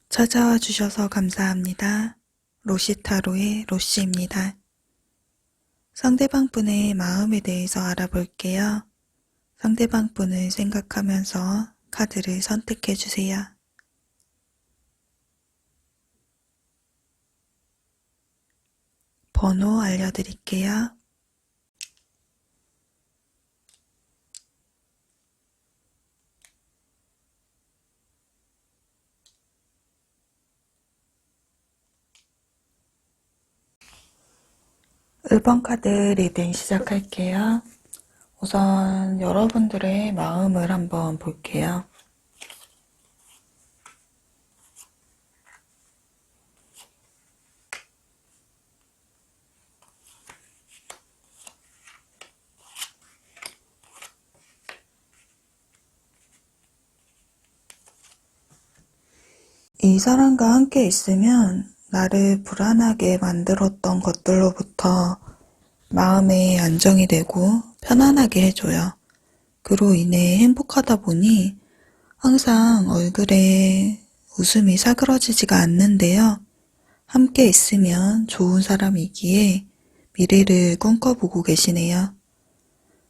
찾아와 주셔서 감사합니다. 로시타로의 로시입니다. 상대방 분의 마음에 대해서 알아볼게요. 상대방 분을 생각하면서 카드를 선택해 주세요. 번호 알려드릴게요. 1번 카드 리딩 시작할게요. 우선 여러분들의 마음을 한번 볼게요. 이 사람과 함께 있으면 나를 불안하게 만들었던 것들로부터 마음의 안정이 되고 편안하게 해줘요. 그로 인해 행복하다 보니 항상 얼굴에 웃음이 사그러지지가 않는데요. 함께 있으면 좋은 사람이기에 미래를 꿈꿔보고 계시네요.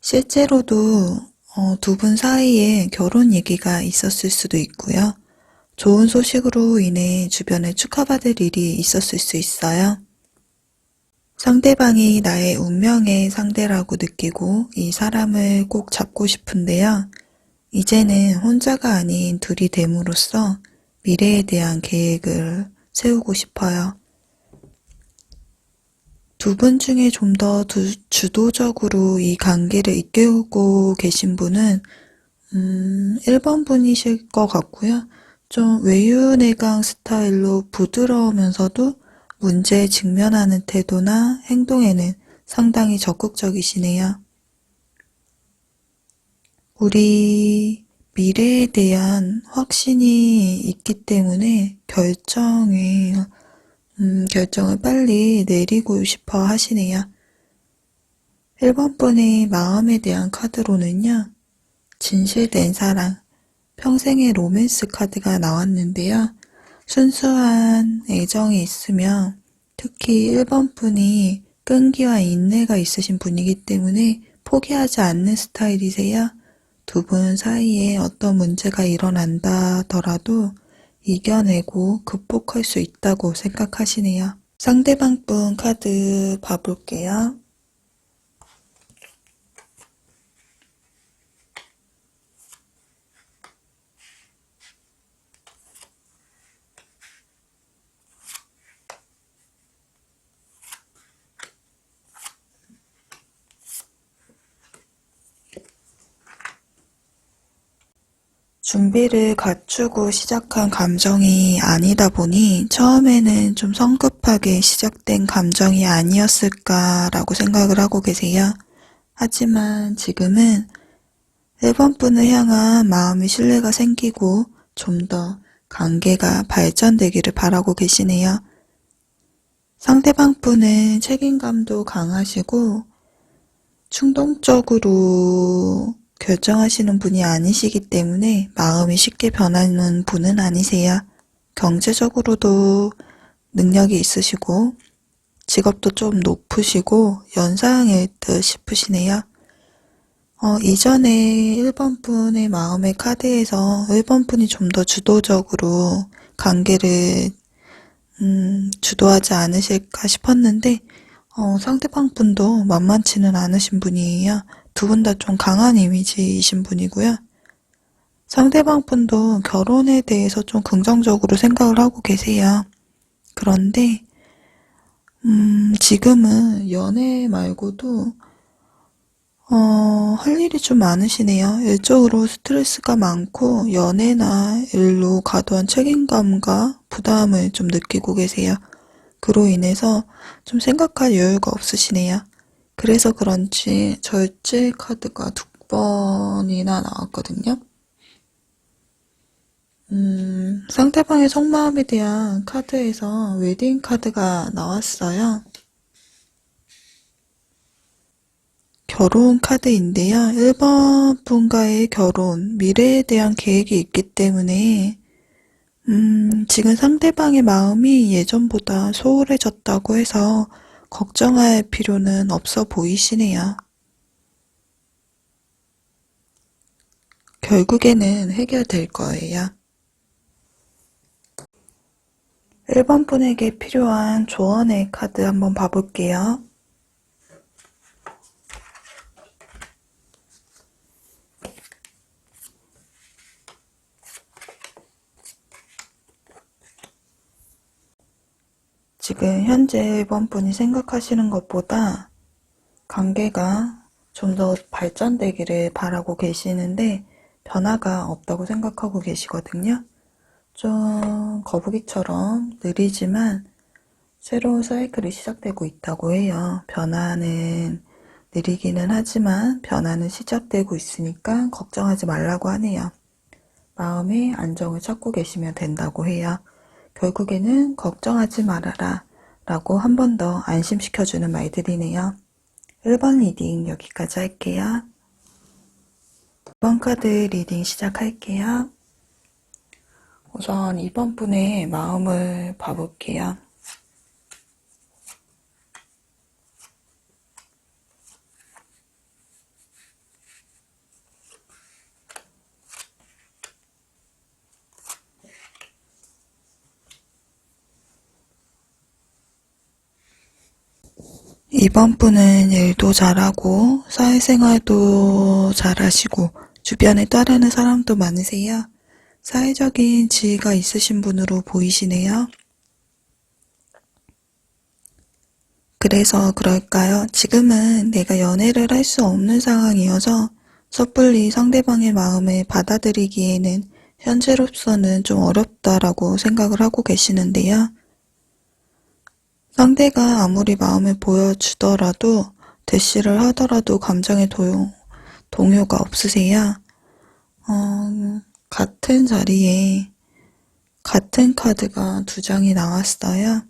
실제로도 두 분 사이에 결혼 얘기가 있었을 수도 있고요. 좋은 소식으로 인해 주변에 축하받을 일이 있었을 수 있어요. 상대방이 나의 운명의 상대라고 느끼고 이 사람을 꼭 잡고 싶은데요. 이제는 혼자가 아닌 둘이 됨으로써 미래에 대한 계획을 세우고 싶어요. 두 분 중에 좀 더 주도적으로 이 관계를 이끌고 계신 분은 1번 분이실 것 같고요. 좀 외유내강 스타일로 부드러우면서도 문제에 직면하는 태도나 행동에는 상당히 적극적이시네요. 우리 미래에 대한 확신이 있기 때문에 결정을 빨리 내리고 싶어 하시네요. 1번 분의 마음에 대한 카드로는요. 진실된 사랑, 평생의 로맨스 카드가 나왔는데요. 순수한 애정이 있으며 특히 1번 분이 끈기와 인내가 있으신 분이기 때문에 포기하지 않는 스타일이세요. 두 분 사이에 어떤 문제가 일어난다더라도 이겨내고 극복할 수 있다고 생각하시네요. 상대방 분 카드 봐볼게요. 준비를 갖추고 시작한 감정이 아니다 보니 처음에는 좀 성급하게 시작된 감정이 아니었을까라고 생각을 하고 계세요. 하지만 지금은 1번 분을 향한 마음의 신뢰가 생기고 좀 더 관계가 발전되기를 바라고 계시네요. 상대방 분은 책임감도 강하시고 충동적으로 결정하시는 분이 아니시기 때문에 마음이 쉽게 변하는 분은 아니세요. 경제적으로도 능력이 있으시고 직업도 좀 높으시고 연상일 듯 싶으시네요. 이전에 1번 분의 마음의 카드에서 1번 분이 좀 더 주도적으로 관계를 주도하지 않으실까 싶었는데 상대방 분도 만만치는 않으신 분이에요. 두 분 다 좀 강한 이미지이신 분이고요. 상대방 분도 결혼에 대해서 좀 긍정적으로 생각을 하고 계세요. 그런데 지금은 연애 말고도 할 일이 좀 많으시네요. 일적으로 스트레스가 많고 연애나 일로 과도한 책임감과 부담을 좀 느끼고 계세요. 그로 인해서 좀 생각할 여유가 없으시네요. 그래서 그런지 절제 카드가 2번이나 나왔거든요. 상대방의 속마음에 대한 카드에서 웨딩 카드가 나왔어요. 결혼 카드인데요. 1번 분과의 결혼, 미래에 대한 계획이 있기 때문에 지금 상대방의 마음이 예전보다 소홀해졌다고 해서 걱정할 필요는 없어 보이시네요. 결국에는 해결될 거예요. 1번 분에게 필요한 조언의 카드 한번 봐볼게요. 지금 현재 1번 분이 생각하시는 것보다 관계가 좀 더 발전되기를 바라고 계시는데 변화가 없다고 생각하고 계시거든요. 좀 거북이처럼 느리지만 새로운 사이클이 시작되고 있다고 해요. 변화는 느리기는 하지만 변화는 시작되고 있으니까 걱정하지 말라고 하네요. 마음의 안정을 찾고 계시면 된다고 해요. 결국에는 걱정하지 말아라 라고 한 번 더 안심시켜주는 말들이네요. 1번 리딩 여기까지 할게요. 2번 카드 리딩 시작할게요. 우선 2번 분의 마음을 봐볼게요. 이번 분은 일도 잘하고 사회생활도 잘하시고 주변에 따르는 사람도 많으세요. 사회적인 지위가 있으신 분으로 보이시네요. 그래서 그럴까요? 지금은 내가 연애를 할 수 없는 상황이어서 섣불리 상대방의 마음을 받아들이기에는 현재로서는 좀 어렵다라고 생각을 하고 계시는데요. 상대가 아무리 마음을 보여주더라도 대시를 하더라도 감정의 동요가 없으세요. 같은 자리에 같은 카드가 2장이 나왔어요.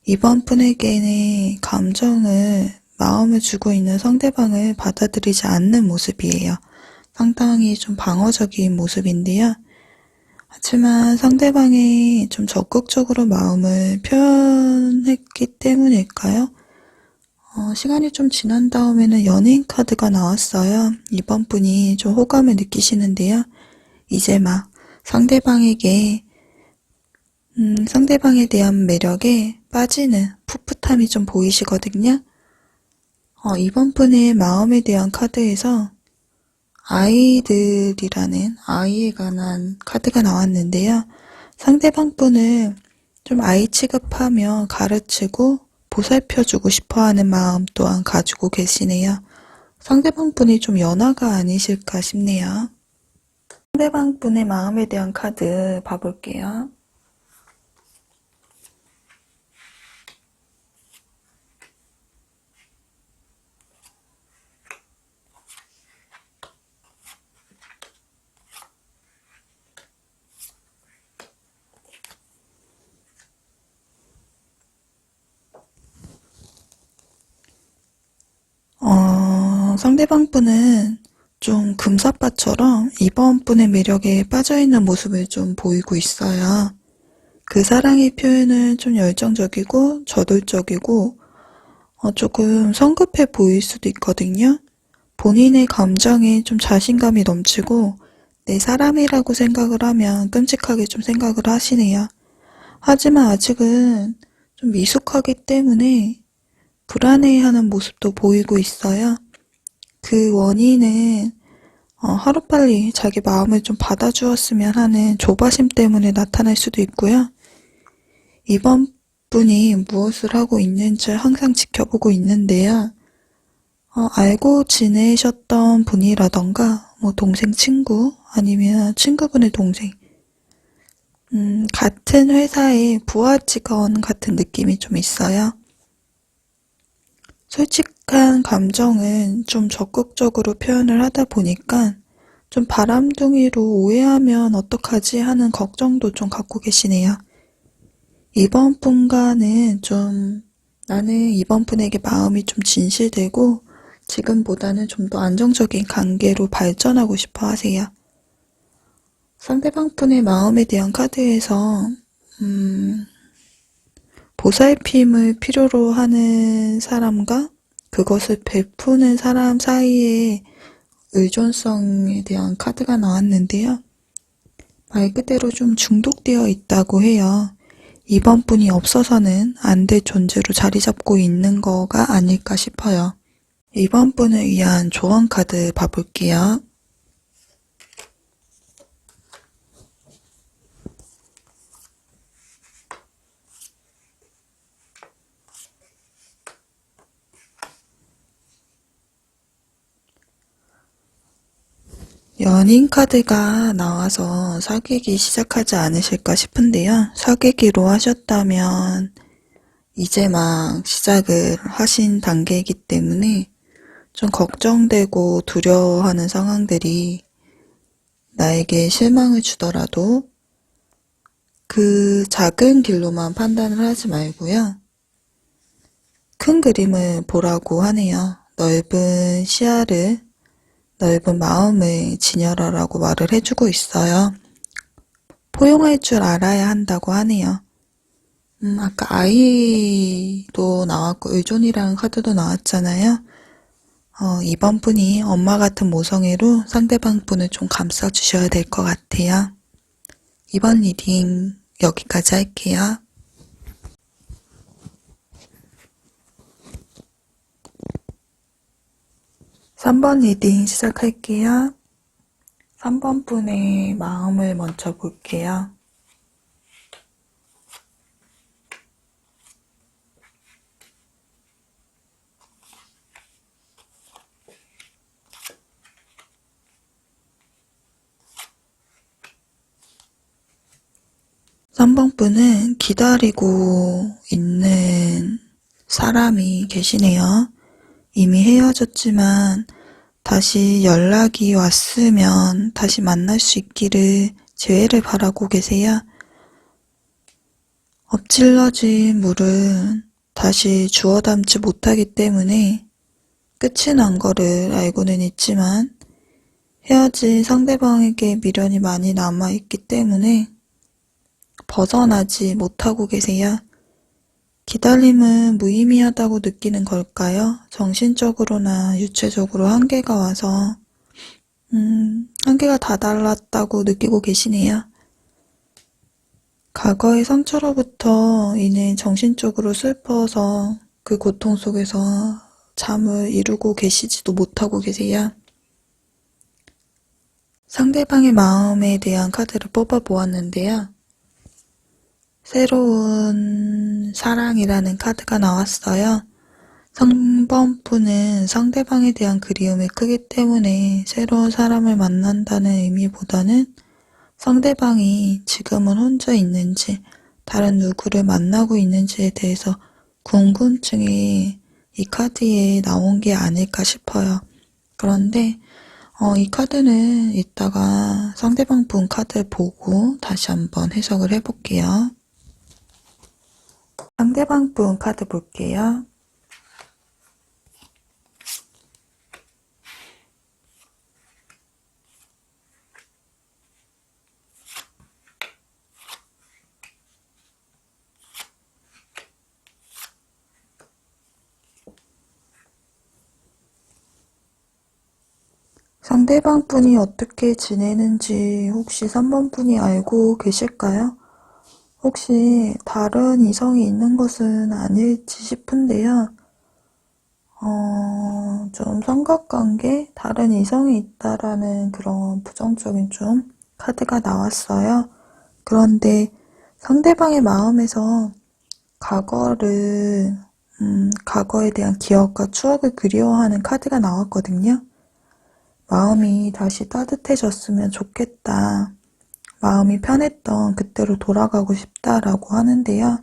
이번 분에게는 감정을, 마음을 주고 있는 상대방을 받아들이지 않는 모습이에요. 상당히 좀 방어적인 모습인데요. 하지만 상대방이 좀 적극적으로 마음을 표현했기 때문일까요? 시간이 좀 지난 다음에는 연예인 카드가 나왔어요. 이번 분이 좀 호감을 느끼시는데요. 이제 막 상대방에게 상대방에 대한 매력에 빠지는 풋풋함이 좀 보이시거든요. 이번 분의 마음에 대한 카드에서 아이들이라는 아이에 관한 카드가 나왔는데요. 상대방 분을 좀 아이 취급하며 가르치고 보살펴주고 싶어하는 마음 또한 가지고 계시네요. 상대방 분이 좀 연하가 아니실까 싶네요. 상대방 분의 마음에 대한 카드 봐볼게요. 상대방 분은 좀 금사빠처럼 이번 분의 매력에 빠져있는 모습을 좀 보이고 있어요. 그 사랑의 표현은 좀 열정적이고 저돌적이고 조금 성급해 보일 수도 있거든요. 본인의 감정에 좀 자신감이 넘치고 내 사람이라고 생각을 하면 끔찍하게 좀 생각을 하시네요. 하지만 아직은 좀 미숙하기 때문에 불안해하는 모습도 보이고 있어요. 그 원인은 하루빨리 자기 마음을 좀 받아주었으면 하는 조바심 때문에 나타날 수도 있고요. 이번 분이 무엇을 하고 있는지 항상 지켜보고 있는데요. 알고 지내셨던 분이라던가 뭐 동생 친구 아니면 친구분의 동생 같은 회사의 부하 직원 같은 느낌이 좀 있어요. 솔직한 감정은 좀 적극적으로 표현을 하다 보니까 좀 바람둥이로 오해하면 어떡하지 하는 걱정도 좀 갖고 계시네요. 이번 분과는 좀 나는 이번 분에게 마음이 좀 진실되고 지금보다는 좀 더 안정적인 관계로 발전하고 싶어 하세요. 상대방 분의 마음에 대한 카드에서 보살핌을 필요로 하는 사람과 그것을 베푸는 사람 사이의 의존성에 대한 카드가 나왔는데요. 말 그대로 좀 중독되어 있다고 해요. 이번 분이 없어서는 안 될 존재로 자리 잡고 있는 거가 아닐까 싶어요. 이번 분을 위한 조언 카드 봐볼게요. 연인 카드가 나와서 사귀기 시작하지 않으실까 싶은데요. 사귀기로 하셨다면 이제 막 시작을 하신 단계이기 때문에 좀 걱정되고 두려워하는 상황들이 나에게 실망을 주더라도 그 작은 길로만 판단을 하지 말고요. 큰 그림을 보라고 하네요. 넓은 시야를, 넓은 마음을 지녀라라고 말을 해주고 있어요. 포용할 줄 알아야 한다고 하네요. 아까 아이도 나왔고 의존이라는 카드도 나왔잖아요. 이번 분이 엄마 같은 모성애로 상대방 분을 좀 감싸주셔야 될 것 같아요. 이번 리딩 여기까지 할게요. (3번) 리딩 시작할게요. 3번 분의 마음을 먼저 볼게요. (3번) 분은 기다리고 있는 사람이 계시네요. 이미 헤어졌지만 다시 연락이 왔으면 다시 만날 수 있기를 재회를 바라고 계세요. 엎질러진 물은 다시 주워 담지 못하기 때문에 끝이 난 거를 알고는 있지만 헤어진 상대방에게 미련이 많이 남아있기 때문에 벗어나지 못하고 계세요. 기다림은 무의미하다고 느끼는 걸까요? 정신적으로나 유체적으로 한계가 와서 한계가 다달랐다고 느끼고 계시네요. 과거의 상처로부터 인해 정신적으로 슬퍼서 그 고통 속에서 잠을 이루고 계시지도 못하고 계세요. 상대방의 마음에 대한 카드를 뽑아보았는데요. 새로운 사랑이라는 카드가 나왔어요. 3번 분은 상대방에 대한 그리움이 크기 때문에 새로운 사람을 만난다는 의미보다는 상대방이 지금은 혼자 있는지 다른 누구를 만나고 있는지에 대해서 궁금증이 이 카드에 나온 게 아닐까 싶어요. 그런데 이 카드는 이따가 상대방 분 카드를 보고 다시 한번 해석을 해볼게요. 상대방 분 카드 볼게요. 상대방 분이 어떻게 지내는지 혹시 3번 분이 알고 계실까요? 혹시 다른 이성이 있는 것은 아닐지 싶은데요. 좀 삼각관계, 다른 이성이 있다라는 그런 부정적인 좀 카드가 나왔어요. 그런데 상대방의 마음에서 과거에 대한 기억과 추억을 그리워하는 카드가 나왔거든요. 마음이 다시 따뜻해졌으면 좋겠다. 마음이 편했던 그때로 돌아가고 싶다라고 하는데요.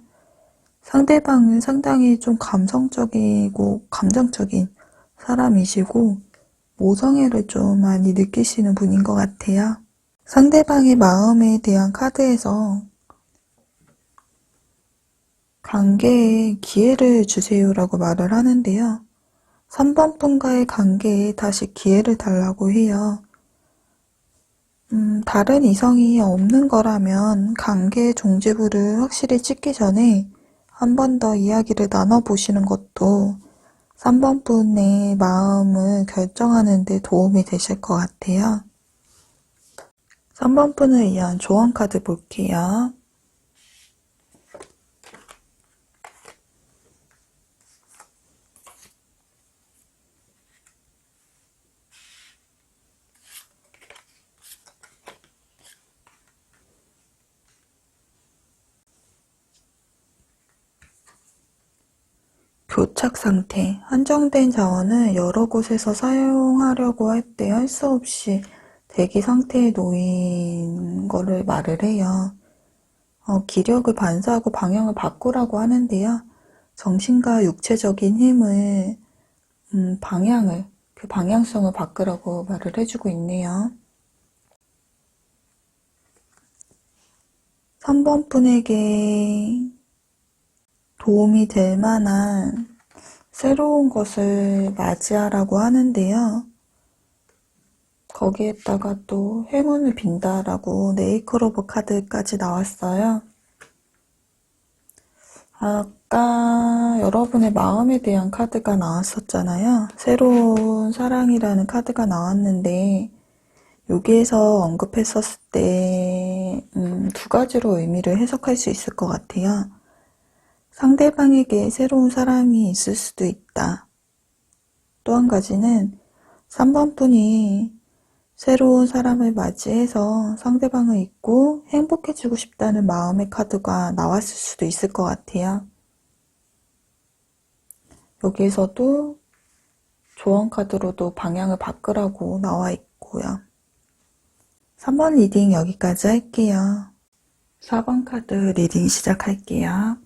상대방은 상당히 좀 감성적이고 감정적인 사람이시고 모성애를 좀 많이 느끼시는 분인 것 같아요. 상대방의 마음에 대한 카드에서 관계에 기회를 주세요라고 말을 하는데요. 3번 분과의 관계에 다시 기회를 달라고 해요. 다른 이성이 없는 거라면 관계 종지부를 확실히 찍기 전에 한 번 더 이야기를 나눠보시는 것도 3번 분의 마음을 결정하는 데 도움이 되실 것 같아요. 3번 분을 위한 조언 카드 볼게요. 교착 상태, 한정된 자원을 여러 곳에서 사용하려고 할 때 할 수 없이 대기 상태에 놓인 거를 말을 해요. 기력을 반사하고 방향을 바꾸라고 하는데요. 정신과 육체적인 힘을, 그 방향성을 바꾸라고 말을 해주고 있네요. 3번 분에게 도움이 될 만한 새로운 것을 맞이하라고 하는데요. 거기에다가 또 행운을 빈다라고 네이클로버 카드까지 나왔어요. 아까 여러분의 마음에 대한 카드가 나왔었잖아요. 새로운 사랑이라는 카드가 나왔는데 여기에서 언급했었을 때 두 가지로 의미를 해석할 수 있을 것 같아요. 상대방에게 새로운 사람이 있을 수도 있다. 또 한 가지는 3번 분이 새로운 사람을 맞이해서 상대방을 잊고 행복해지고 싶다는 마음의 카드가 나왔을 수도 있을 것 같아요. 여기에서도 조언 카드로도 방향을 바꾸라고 나와 있고요. 3번 리딩 여기까지 할게요. 4번 카드 리딩 시작할게요.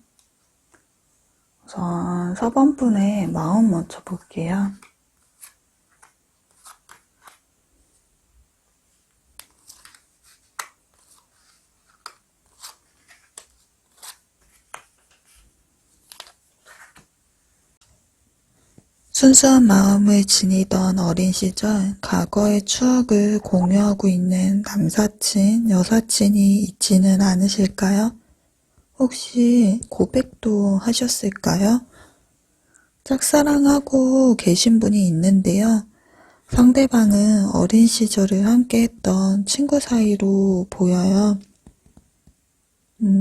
우선 4번 분의 마음 먼저 볼게요. 순수한 마음을 지니던 어린 시절, 과거의 추억을 공유하고 있는 남사친, 여사친이 있지는 않으실까요? 혹시 고백도 하셨을까요? 짝사랑하고 계신 분이 있는데요. 상대방은 어린 시절을 함께 했던 친구 사이로 보여요.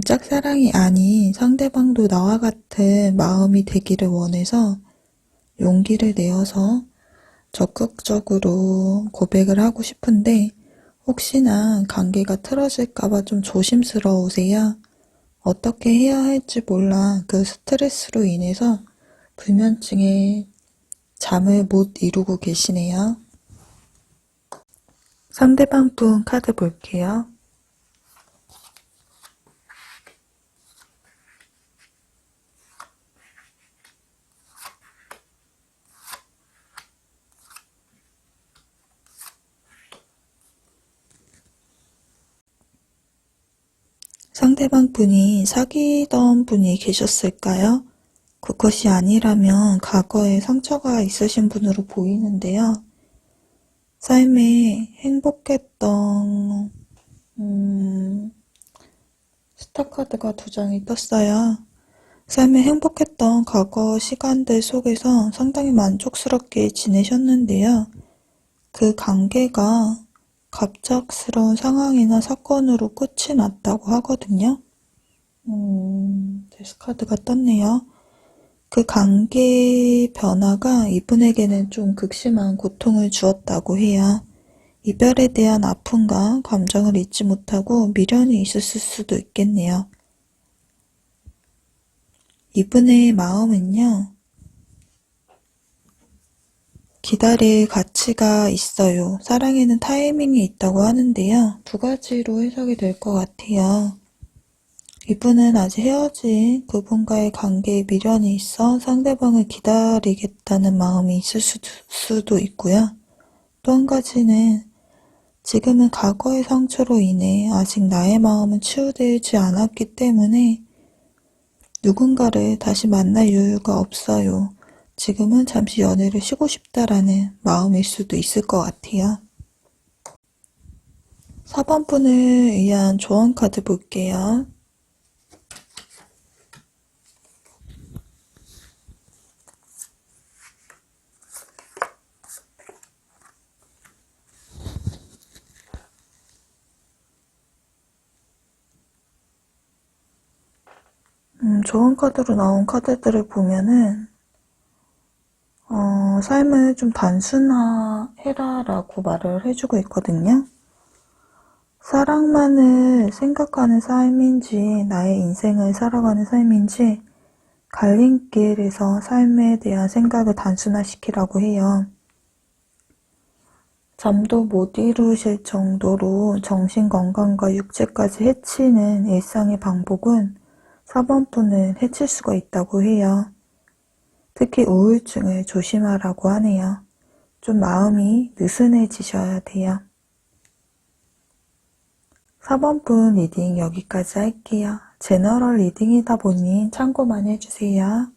짝사랑이 아닌 상대방도 나와 같은 마음이 되기를 원해서 용기를 내어서 적극적으로 고백을 하고 싶은데 혹시나 관계가 틀어질까봐 좀 조심스러우세요. 어떻게 해야 할지 몰라 그 스트레스로 인해서 불면증에 잠을 못 이루고 계시네요. 상대방 분 카드 볼게요. 상대방 분이 사귀던 분이 계셨을까요? 그것이 아니라면 과거에 상처가 있으신 분으로 보이는데요. 삶에 행복했던 스타카드가 두 장이 떴어요. 삶에 행복했던 과거 시간들 속에서 상당히 만족스럽게 지내셨는데요. 그 관계가 갑작스러운 상황이나 사건으로 끝이 났다고 하거든요. 데스카드가 떴네요. 그 관계 변화가 이분에게는 좀 극심한 고통을 주었다고 해요. 이별에 대한 아픔과 감정을 잊지 못하고 미련이 있었을 수도 있겠네요. 이분의 마음은요, 기다릴 가치가 있어요. 사랑에는 타이밍이 있다고 하는데요. 두 가지로 해석이 될 것 같아요. 이분은 아직 헤어진 그분과의 관계에 미련이 있어 상대방을 기다리겠다는 마음이 있을 수도 있고요. 또 한 가지는 지금은 과거의 상처로 인해 아직 나의 마음은 치유되지 않았기 때문에 누군가를 다시 만날 여유가 없어요. 지금은 잠시 연애를 쉬고 싶다라는 마음일 수도 있을 것 같아요. 4번 분을 위한 조언 카드 볼게요. 조언 카드로 나온 카드들을 보면은 삶을 좀 단순화해라라고 말을 해주고 있거든요. 사랑만을 생각하는 삶인지 나의 인생을 살아가는 삶인지 갈림길에서 삶에 대한 생각을 단순화시키라고 해요. 잠도 못 이루실 정도로 정신건강과 육체까지 해치는 일상의 반복은 4번 분을 해칠 수가 있다고 해요. 특히 우울증을 조심하라고 하네요. 좀 마음이 느슨해지셔야 돼요. 4번 분 리딩 여기까지 할게요. 제너럴 리딩이다 보니 참고만 해주세요.